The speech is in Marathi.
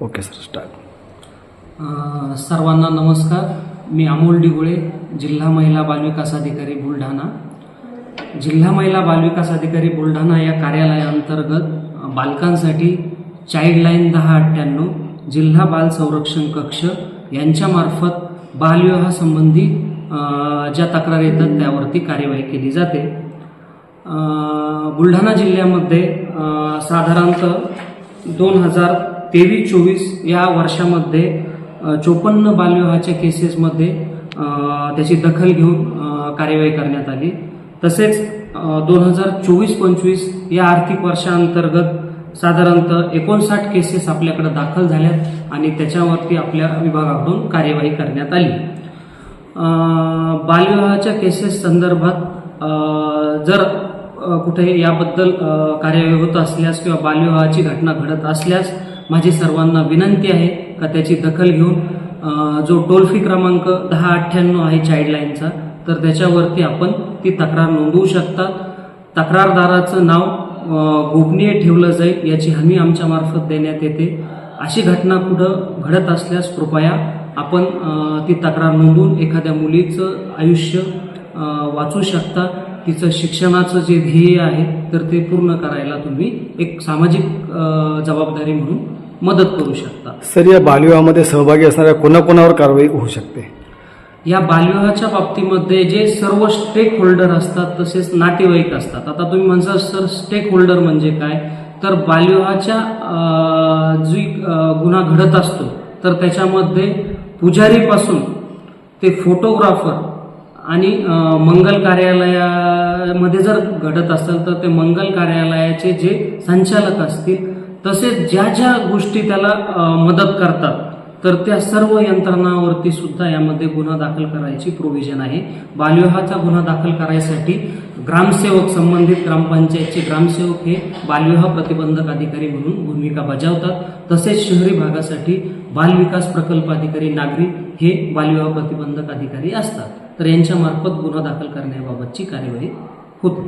Okay sir, start. सर्वांना नमस्कार. मी अमोल डिगोळे, जिल्हा महिला बालविकास अधिकारी बुलढाणा. जिल्हा महिला बालविकास अधिकारी बुलढाणा या कार्यालयाअंतर्गत बालकांसाठी चाइल्डलाईन 1098 जिल्हा बाल संरक्षण कक्ष यांच्यामार्फत बालविवाहासंबंधी ज्या तक्रारी येतात त्यावरती कार्यवाही केली जाते. बुलढाणा जिल्ह्यामध्ये साधारणतः 2023-24 या वर्षामध्ये 54 बालविवाहाच्या केसेसमध्ये त्याची दखल घेऊन कार्यवाही करण्यात आली. तसेच 2024-25 या आर्थिक वर्षाअंतर्गत साधारणतः 59 केसेस आपल्याकडे दाखल झाल्यात आणि त्याच्यावरती आपल्या विभागाकडून कार्यवाही करण्यात आली. बालविवाहाच्या केसेस संदर्भात जर कुठे याबद्दल कार्यवाही होत असल्यास किंवा बालविवाहाची घटना घडत असल्यास माझी सर्वांना विनंती आहे का त्याची दखल घेऊन जो टोल फ्री क्रमांक 1098 आहे चाइल्डलाईनचा, तर त्याच्यावरती आपण ती तक्रार नोंदवू शकता. तक्रारदाराचं नाव गोपनीय ठेवलं जाईल याची हमी आमच्या मार्फत देण्यात येते. अशी घटना कुठं घडत असल्यास कृपया आपण ती तक्रार नोंदवून एखाद्या मुलीचं आयुष्य वाचू शकता. तिचं शिक्षणाचं जे ध्येय आहे तर ते पूर्ण करायला तुम्ही एक सामाजिक जबाबदारी म्हणून मदत करू शकता. सर, या बालविवाहामध्ये सहभागी असणाऱ्या कोणाकोणावर कारवाई होऊ शकते? या बालविवाहाच्या बाबतीमध्ये जे सर्व स्टेक होल्डर असतात तसेच नातेवाईक असतात. आता तुम्ही म्हणता सर स्टेक होल्डर म्हणजे काय, तर बालविवाहाच्या जी गुन्हा घडत असतो तर त्याच्यामध्ये पुजारीपासून ते फोटोग्राफर आणि मंगल कार्यालयामध्ये जर घडत असेल तर ते मंगल कार्यालयाचे जे संचालक असतील तसेच ज्या ज्या गोष्टी त्याला मदत करतात तर त्या सर्व यंत्रणावरती सुद्धा यामध्ये गुन्हा दाखल करायची प्रोव्हिजन आहे. बालविवाहाचा गुन्हा दाखल करायसाठी ग्रामसेवक, संबंधित ग्रामपंचायतचे ग्रामसेवक हे बालविवाह प्रतिबंधक अधिकारी म्हणून भूमिका बजावतात. तसेच शहरी भागासाठी बालविकास प्रकल्प अधिकारी नागरी हे बालविवाह प्रतिबंधक अधिकारी असतात. तर यांच्या मार्फत गुन्हा दाखल करण्याबाबतची कार्यवाही होते.